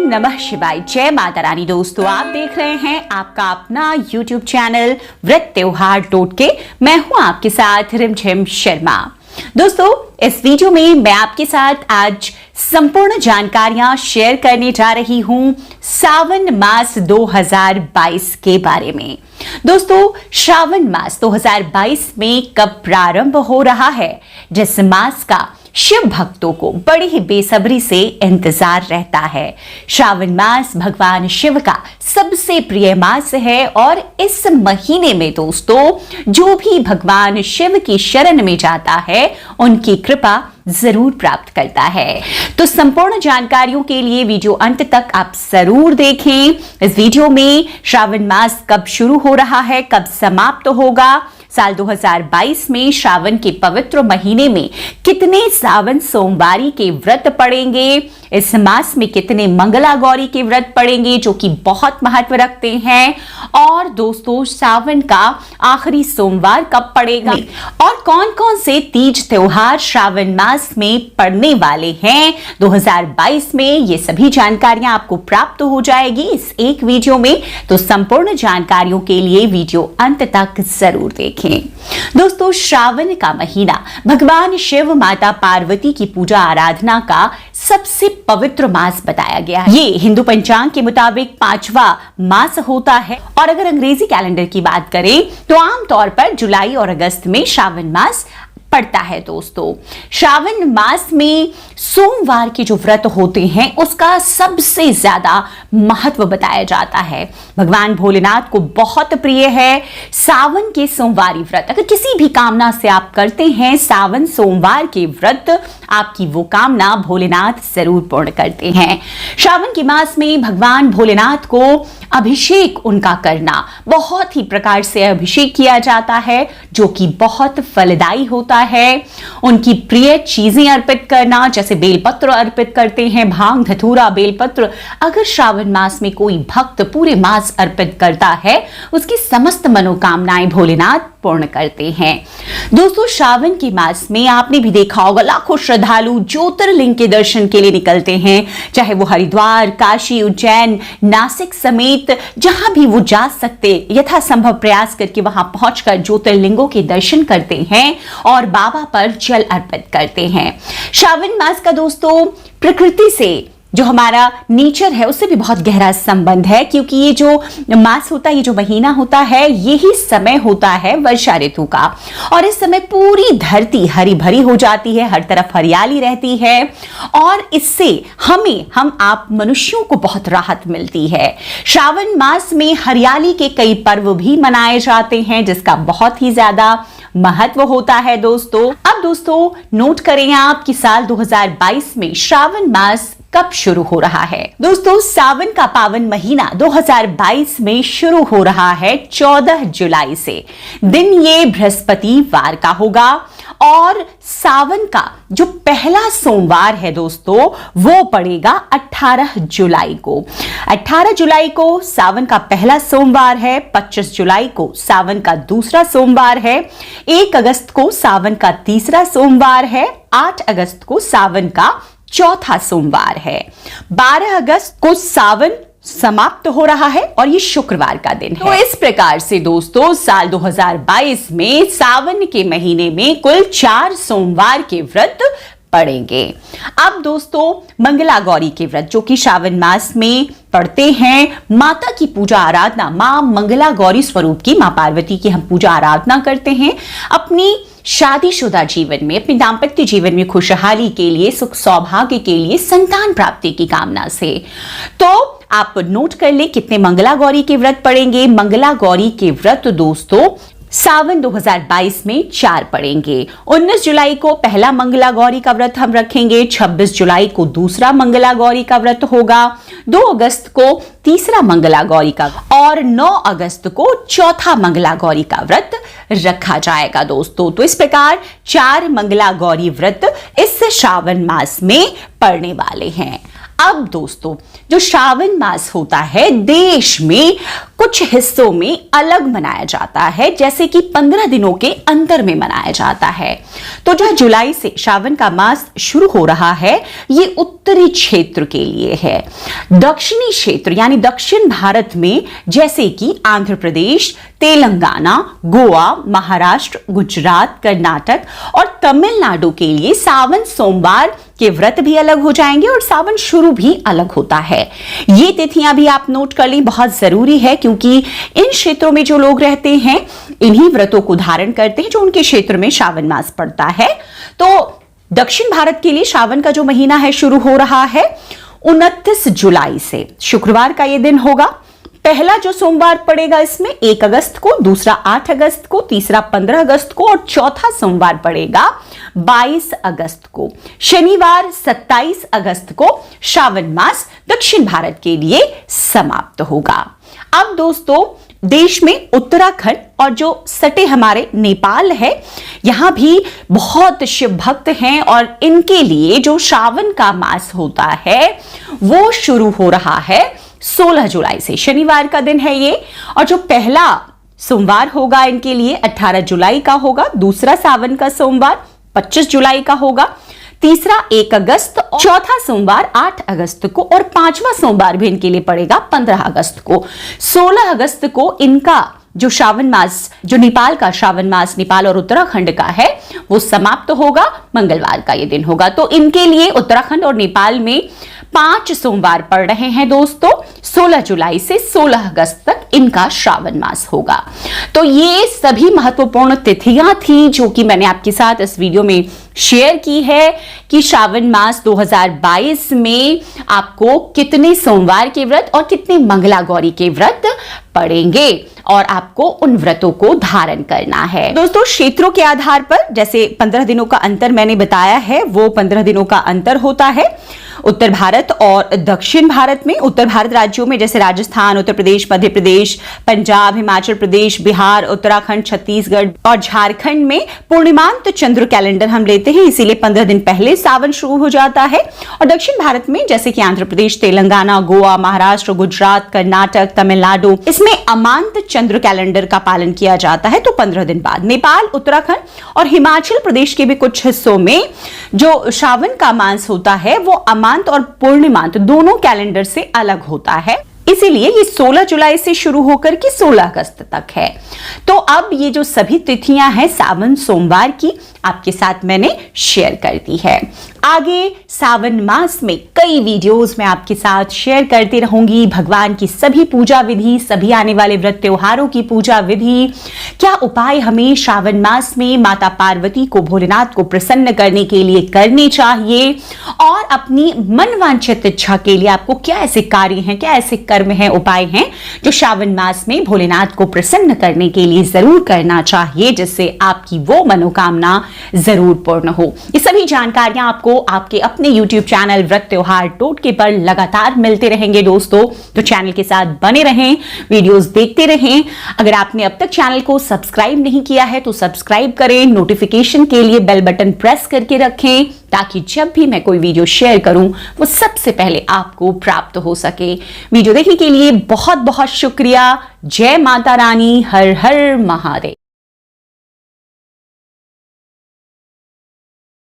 ओम नमः शिवाय। जय माता रानी। दोस्तों, आप देख रहे हैं आपका अपना YouTube चैनल व्रत त्योहार टोटके। मैं हूं आपके साथ रिमझिम शर्मा। दोस्तों, इस वीडियो में मैं आपके साथ आज संपूर्ण जानकारियां शेयर करने जा रही हूं सावन मास 2022 के बारे में। दोस्तों, श्रावण मास 2022 में कब प्रारंभ हो रहा है, जिस मास का शिव भक्तों को बड़ी ही बेसब्री से इंतजार रहता है। श्रावण मास भगवान शिव का सबसे प्रिय मास है और इस महीने में दोस्तों जो भी भगवान शिव की शरण में जाता है उनकी कृपा जरूर प्राप्त करता है। तो संपूर्ण जानकारियों के लिए वीडियो अंत तक आप जरूर देखें। इस वीडियो में श्रावण मास कब शुरू हो रहा है, कब समाप्त होगा, साल 2022 में श्रावण के पवित्र महीने में कितने सावन सोमवारी के व्रत पड़ेंगे, इस मास में कितने मंगला गौरी के व्रत पड़ेंगे जो कि बहुत महत्व रखते हैं, और दोस्तों सावन का आखिरी सोमवार कब पड़ेगा और कौन कौन से तीज त्योहार श्रावण मास में पड़ने वाले हैं 2022 में, ये सभी जानकारियां आपको प्राप्त हो जाएगी इस एक वीडियो में। तो संपूर्ण जानकारियों के लिए वीडियो अंत तक जरूर देखें। दोस्तों, श्रावण का महीना भगवान शिव माता पार्वती की पूजा आराधना का सबसे पवित्र मास बताया गया है। ये हिंदू पंचांग के मुताबिक 5वां मास होता है और अगर अंग्रेजी कैलेंडर की बात करें तो आमतौर पर जुलाई और अगस्त में श्रावण मास पड़ता है। दोस्तों, श्रावण मास में सोमवार के जो व्रत होते हैं उसका सबसे ज्यादा महत्व बताया जाता है। भगवान भोलेनाथ को बहुत प्रिय है सावन के सोमवारी व्रत। अगर किसी भी कामना से आप करते हैं सावन सोमवार के व्रत, आपकी वो कामना भोलेनाथ जरूर पूर्ण करते हैं। श्रावण के मास में भगवान भोलेनाथ को अभिषेक उनका करना, बहुत ही प्रकार से अभिषेक किया जाता है जो कि बहुत फलदायी होता है। उनकी प्रिय चीजें अर्पित करना, जैसे बेलपत्र अर्पित करते हैं, भांग धतूरा बेलपत्र। अगर श्रावण मास में कोई भक्त पूरे मास अर्पित करता है उसकी समस्त मनोकामनाएं भोलेनाथ पूर्ण करते हैं। दोस्तों, श्रावण के मास में आपने भी देखा होगा लाखों श्रद्धालु ज्योतिर्लिंग के दर्शन के लिए निकलते हैं, चाहे वो हरिद्वार, काशी, उज्जैन, नासिक समेत जहां भी वो जा सकते यथासंभव प्रयास करके वहां पहुंचकर ज्योतिर्लिंगों के दर्शन करते हैं और बाबा पर जल अर्पित करते हैं। श्रावण मास का दोस्तों प्रकृति से जो हमारा नेचर है उससे भी बहुत गहरा संबंध है, क्योंकि ये जो मास होता है, ये जो महीना होता है, यही समय होता है वर्षा ऋतु का। और इस समय पूरी धरती हरी भरी हो जाती है, हर तरफ हरियाली रहती है और इससे हम आप मनुष्यों को बहुत राहत मिलती है। श्रावण मास में हरियाली के कई पर्व भी मनाए जाते हैं जिसका बहुत ही ज्यादा महत्व होता है। दोस्तों, अब दोस्तों नोट करें आप कि साल 2022 में श्रावण मास कब शुरू हो रहा है। दोस्तों, सावन का पावन महीना 2022 में शुरू हो रहा है 14 जुलाई से। दिन ये बृहस्पतिवार का होगा और सावन का जो पहला सोमवार है दोस्तों वो पड़ेगा 18 जुलाई को। 18 जुलाई को सावन का पहला सोमवार है, 25 जुलाई को सावन का दूसरा सोमवार है, 1 अगस्त को सावन का तीसरा सोमवार है, 8 अगस्त को सावन का चौथा सोमवार है, 12 अगस्त को सावन समाप्त हो रहा है और ये शुक्रवार का दिन है। तो इस प्रकार से दोस्तों साल 2022 में सावन के महीने में कुल 4 सोमवार के व्रत पड़ेंगे। अब दोस्तों मंगला गौरी के व्रत जो कि श्रावण मास में पढ़ते हैं, माता की पूजा आराधना, मां मंगला गौरी स्वरूप की मां पार्वती की हम पूजा आराधना करते हैं अपनी शादीशुदा जीवन में, अपने दाम्पत्य जीवन में खुशहाली के लिए, सुख सौभाग्य के लिए, संतान प्राप्ति की कामना से। तो आप नोट कर ले कितने मंगला गौरी के व्रत पड़ेंगे। मंगला गौरी के व्रत दोस्तों सावन 2022 में 4 पड़ेंगे। 19 जुलाई को पहला मंगला गौरी का व्रत हम रखेंगे, 26 जुलाई को दूसरा मंगला गौरी का व्रत होगा, 2 अगस्त को तीसरा मंगला गौरी का और 9 अगस्त को चौथा मंगला गौरी का व्रत रखा जाएगा। दोस्तों, तो इस प्रकार 4 मंगला गौरी व्रत इस श्रावण मास में पड़ने वाले हैं। अब दोस्तों, जो श्रावण मास होता है देश में कुछ हिस्सों में अलग मनाया जाता है, जैसे कि 15 दिनों के अंतर में मनाया जाता है। तो जो जुलाई से श्रावण का मास शुरू हो रहा है, ये उत्तरी क्षेत्र के लिए है। दक्षिणी क्षेत्र यानी दक्षिण भारत में जैसे कि आंध्र प्रदेश, तेलंगाना, गोवा, महाराष्ट्र, गुजरात, कर्नाटक और तमिलनाडु के लिए सावन सोमवार के व्रत भी अलग हो जाएंगे और सावन शुरू भी अलग होता है। ये तिथियां भी आप नोट कर ली, बहुत जरूरी है, क्योंकि इन क्षेत्रों में जो लोग रहते हैं इन्हीं व्रतों को धारण करते हैं जो उनके क्षेत्र में श्रावण मास पड़ता है। तो दक्षिण भारत के लिए श्रावण का जो महीना है शुरू हो रहा है 29 जुलाई से। शुक्रवार का ये दिन होगा। पहला जो सोमवार पड़ेगा इसमें 1 अगस्त को, दूसरा 8 अगस्त को, तीसरा 15 अगस्त को और चौथा सोमवार पड़ेगा 22 अगस्त को। शनिवार 27 अगस्त को श्रावण मास दक्षिण भारत के लिए समाप्त होगा। अब दोस्तों, देश में उत्तराखंड और जो सटे हमारे नेपाल है, यहां भी बहुत शिव भक्त हैं और इनके लिए जो श्रावण का मास होता है वो शुरू हो रहा है 16 जुलाई से। शनिवार का दिन है ये, और जो पहला सोमवार होगा इनके लिए 18 जुलाई का होगा, दूसरा सावन का सोमवार 25 जुलाई का होगा, तीसरा 1 अगस्त, चौथा सोमवार 8 अगस्त को और पांचवा सोमवार भी इनके लिए पड़ेगा 15 अगस्त को। 16 अगस्त को इनका जो श्रावण मास, जो नेपाल का श्रावण मास, नेपाल और उत्तराखंड का है, वो समाप्त होगा। मंगलवार का ये दिन होगा। तो इनके लिए उत्तराखंड और नेपाल में 5 सोमवार पड़ रहे हैं दोस्तों। 16 जुलाई से 16 अगस्त तक इनका श्रावण मास होगा। तो ये सभी महत्वपूर्ण तिथियां थी जो कि मैंने आपके साथ इस वीडियो में शेयर की है कि श्रावण मास 2022 में आपको कितने सोमवार के व्रत और कितने मंगला गौरी के व्रत पड़ेंगे और आपको उन व्रतों को धारण करना है। दोस्तों, क्षेत्रों के आधार पर जैसे 15 दिनों का अंतर मैंने बताया है, वो 15 दिनों का अंतर होता है उत्तर भारत और दक्षिण भारत में। उत्तर भारत राज्यों में जैसे राजस्थान, उत्तर प्रदेश, मध्य प्रदेश, पंजाब, हिमाचल प्रदेश, बिहार, उत्तराखंड, छत्तीसगढ़ और झारखंड में पूर्णिमांत चंद्र कैलेंडर हम लेते हैं, इसीलिए 15 दिन पहले सावन शुरू हो जाता है। और दक्षिण भारत में जैसे कि आंध्र प्रदेश, तेलंगाना, गोवा, महाराष्ट्र, गुजरात, कर्नाटक, तमिलनाडु, इसमें अमांत चंद्र कैलेंडर का पालन किया जाता है। तो 15 दिन बाद नेपाल, उत्तराखंड और हिमाचल प्रदेश के भी कुछ हिस्सों में जो श्रावण का मास होता है वो अमांत और पूर्णिमांत दोनों कैलेंडर से अलग होता है, इसीलिए ये 16 जुलाई से शुरू होकर के 16 अगस्त तक है। तो अब ये जो सभी तिथियां हैं सावन सोमवार की आपके साथ मैंने शेयर कर दी है। आगे सावन मास में कई वीडियोस मैं आपके साथ शेयर करती रहूंगी। भगवान की सभी पूजा विधि, सभी आने वाले व्रत त्योहारों की पूजा विधि, क्या उपाय हमें श्रावण मास में माता पार्वती को, भोलेनाथ को प्रसन्न करने के लिए करने चाहिए और अपनी मनवांछित इच्छा के लिए आपको क्या ऐसे कार्य हैं, क्या ऐसे कर्म हैं, उपाय हैं जो श्रावण मास में भोलेनाथ को प्रसन्न करने के लिए जरूर करना चाहिए, जिससे आपकी वो मनोकामना जरूर पूर्ण हो। ये सभी जानकारियां आपको आपके अपने YouTube चैनल व्रत त्योहार टोटके पर लगातार मिलते रहेंगे दोस्तों। तो चैनल के साथ बने रहें, वीडियोस देखते रहें। अगर आपने अब तक चैनल को सब्सक्राइब नहीं किया है तो सब्सक्राइब करें, नोटिफिकेशन के लिए बेल बटन प्रेस करके रखें ताकि जब भी मैं कोई वीडियो शेयर करूं वो सबसे पहले आपको प्राप्त हो सके। वीडियो देखने के लिए बहुत बहुत शुक्रिया। जय माता रानी, हर हर महादेव।